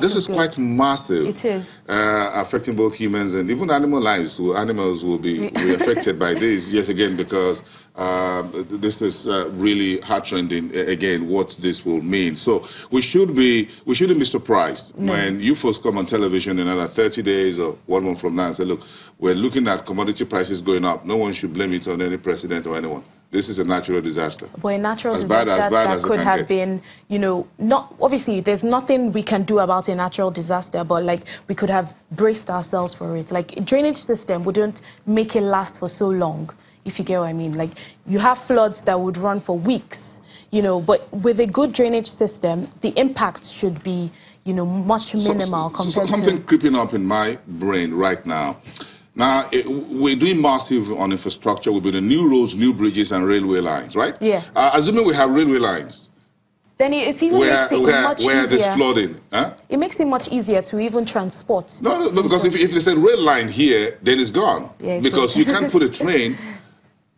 this is good. Quite massive. It is. Affecting both humans and even animal lives. Animals will be affected by this, yes, again, because this is really heart-rending, again, what this will mean. So we shouldn't be surprised when you folks come on television in another 30 days or 1 month from now and say, look, we're looking at commodity prices going up. No one should blame it on any president or anyone. This is a natural disaster. But a natural disaster that could have been, you know, not obviously there's nothing we can do about a natural disaster, but like we could have braced ourselves for it. Like a drainage system wouldn't make it last for so long, if you get what I mean. Like you have floods that would run for weeks, you know, but with a good drainage system, the impact should be, you know, much minimal compared to... Something creeping up in my brain right now. Now, we're doing massive on infrastructure. We're building new roads, new bridges, and railway lines, right? Yes. Assuming we have railway lines. Then it even makes it much easier. Where there's flooding. Huh? It makes it much easier to even transport. No, because if there's a rail line here, then it's gone. Yeah, because you can't put a train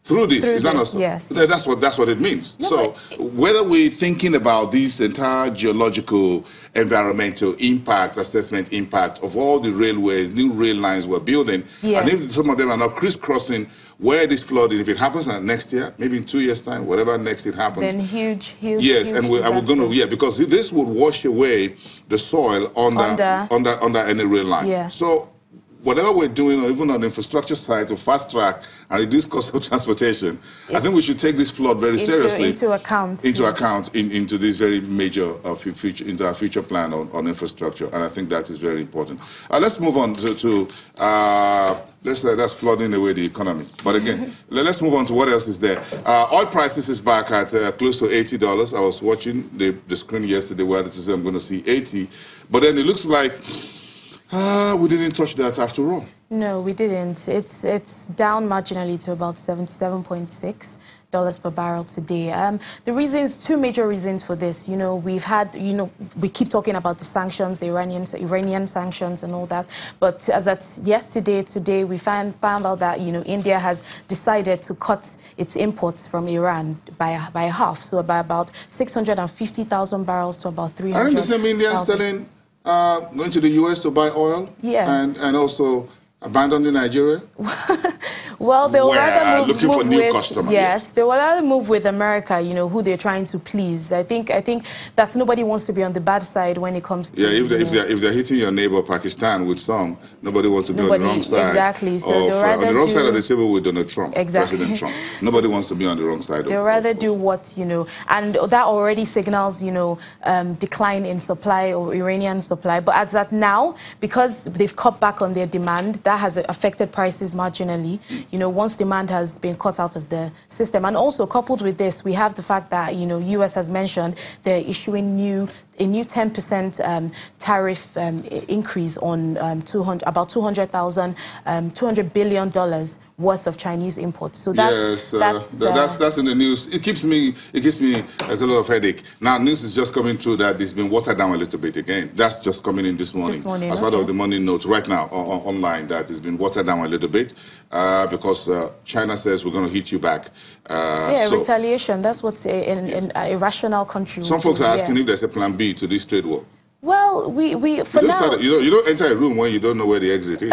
through this. Is that not so? Yes. That's what it means. No, so whether we're thinking about this entire geological, environmental impact, assessment impact of all the railways, new rail lines we're building, and if some of them are not crisscrossing where this flooding, if it happens next year, maybe in 2 years' time, whatever next it happens. Then huge. Yes, and we're going to, because this would wash away the soil under any rail line. Yeah. So whatever we're doing, or even on the infrastructure side to fast track and reduce cost of transportation, I think we should take this flood very seriously. Into account into this very major into our future plan on infrastructure, and I think that is very important. Let's move on to that's flooding away the economy. But again, let's move on to what else is there. Oil prices is back at close to $80. I was watching the screen yesterday where it says I'm going to see 80, but then it looks like we didn't touch that after all. No, we didn't. It's down marginally to about $77.6 per barrel today. The reasons, two major reasons for this. You know, we've had, you know, we keep talking about the sanctions, the Iranian sanctions and all that. But as at today, we found out that, you know, India has decided to cut its imports from Iran by half, so by about 650,000 barrels to about 300,000. Aren't the same Indians telling going to the U.S. to buy oil? Yeah. And also abandoning Nigeria? Well, they will rather looking for new customers. Yes, they will rather move with America, you know, who they're trying to please. I think that nobody wants to be on the bad side when it comes to... Yeah, if they're hitting your neighbor Pakistan with some, nobody wants to be on the wrong side. Exactly. So on the wrong side of the table with Donald Trump, exactly. President Trump. Nobody wants to be on the wrong side. They'll rather do what, you know, and that already signals, you know, decline in supply or Iranian supply. But as that now, because they've cut back on their demand, that has affected prices marginally. You know, once demand has been cut out of the system. And also coupled with this, we have the fact that, you know, US has mentioned they're issuing a new 10% tariff increase on about $200 billion worth of Chinese imports. So that's in the news. It gives me a lot of headache. Now news is just coming through that it's been watered down a little bit again. That's just coming in this morning as part of the morning note right now online, that it's been watered down a little bit because China says we're going to hit you back. So retaliation. That's what a rational country would do. Some folks are asking if there's a plan B to this trade war. Well, for now... You don't enter a room when you don't know where the exit is.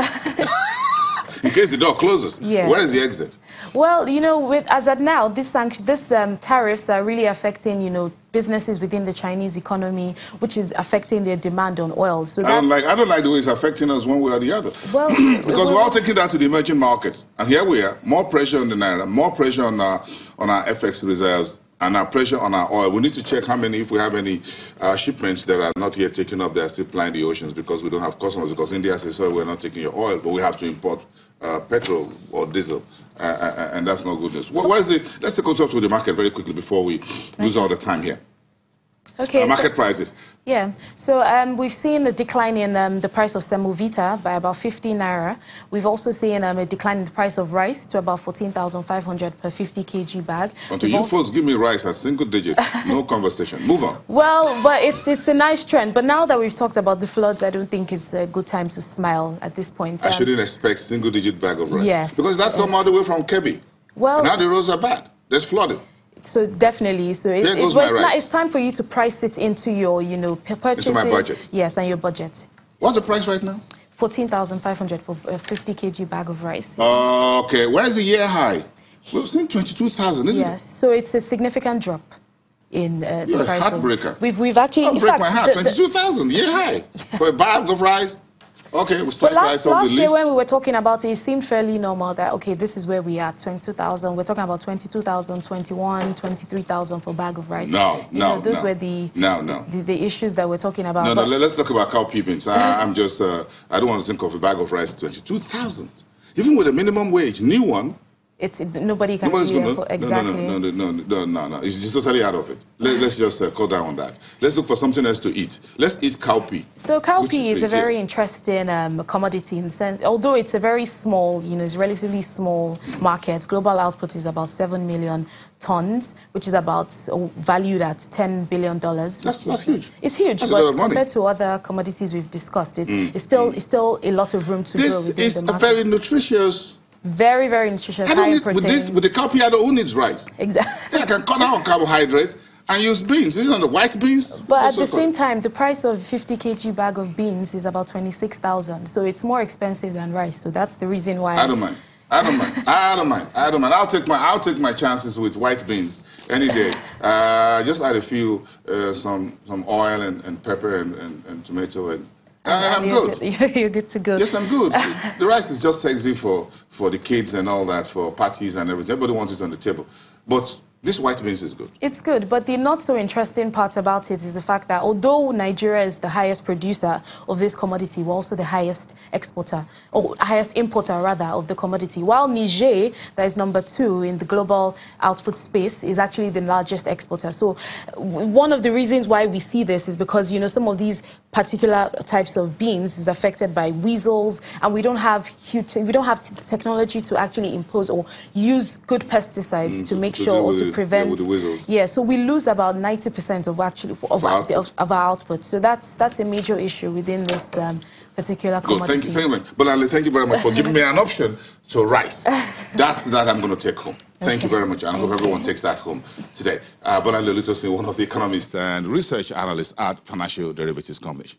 In case the door closes, where is the exit? Well, you know, as at now, these tariffs are really affecting, you know, businesses within the Chinese economy, which is affecting their demand on oil. So I don't like the way it's affecting us one way or the other. Well, because we're all taking that to the emerging markets, and here we are, more pressure on the naira, more pressure on our FX reserves, and our pressure on our oil. We need to check how many, if we have any shipments that are not yet taken up, they are still plying the oceans because we don't have customers, because India says, sorry, we're not taking your oil, but we have to import petrol or diesel, and that's not good news. Let's take a talk to the market very quickly before we lose all the time here. Okay. Market prices. Yeah. So we've seen a decline in the price of semovita by about 50 naira. We've also seen a decline in the price of rice to about 14,500 per 50 kg bag. Until you folks give me rice at single digit, no conversation. Move on. Well, but it's a nice trend. But now that we've talked about the floods, I don't think it's a good time to smile at this point. I shouldn't expect single digit bag of rice. Yes. Because that's come all the way from Kebbi. Well, and now the roads are bad. There's flooding. So definitely. So it's time for you to price it into your, purchases. Into my budget. Yes, and your budget. What's the price right now? 14,500 for a 50 kg bag of rice. Okay, where's the year high? We've seen 22,000, isn't it? Yes, so it's a significant drop in the price. Heartbreaker. We've actually. Don't break my heart. 22,000, year high for a bag of rice. Okay, we strike rice off the list. Last year when we were talking about it, it seemed fairly normal that, okay, this is where we are, 22,000. We're talking about 22,000, 21, 23,000 for a bag of rice. Those were the issues that we're talking about. No, let's talk about cowpea beans. I don't want to think of a bag of rice, 22,000. Even with a minimum wage, new one. Nobody can exactly. No. It's just totally out of it. Let's just cut down on that. Let's look for something else to eat. Let's eat cowpea. So cowpea is a very interesting commodity in the sense, although it's a very small, it's relatively small market. Global output is about 7 million tons, which is about valued at $10 billion. That's huge. It's huge, but compared to other commodities we've discussed, it's still a lot of room to grow within the market. This is a very nutritious. Very, very nutritious, high in protein. With the cowpea, I don't need rice. Exactly. Yeah, I can cut down on carbohydrates and use beans. This is on the white beans. But at the same time, the price of a 50 kg bag of beans is about 26,000. So it's more expensive than rice. So that's the reason why. I don't mind. I'll take my chances with white beans any day. Just add a few, some oil and pepper and tomato and I'm good. You're good to go. Yes, I'm good. The rice is just sexy for the kids and all that, for parties and everything. Everybody wants it on the table. But this white beans is good. It's good, but the not so interesting part about it is the fact that although Nigeria is the highest producer of this commodity, we're also the highest exporter, or highest importer rather, of the commodity. While Niger, that is number 2 in the global output space, is actually the largest exporter. So one of the reasons why we see this is because, some of these particular types of beans is affected by weasels, and we don't have technology to actually impose or use good pesticides to make sure or to prevent. So we lose about 90% of our output. So that's a major issue within this particular commodity. Thank you. But thank you very much for giving me an option to rice. That I'm going to take home. Thank you very much, and I hope everyone takes that home today. Bonale Lutosin, one of the economists and research analysts at Financial Derivatives Company.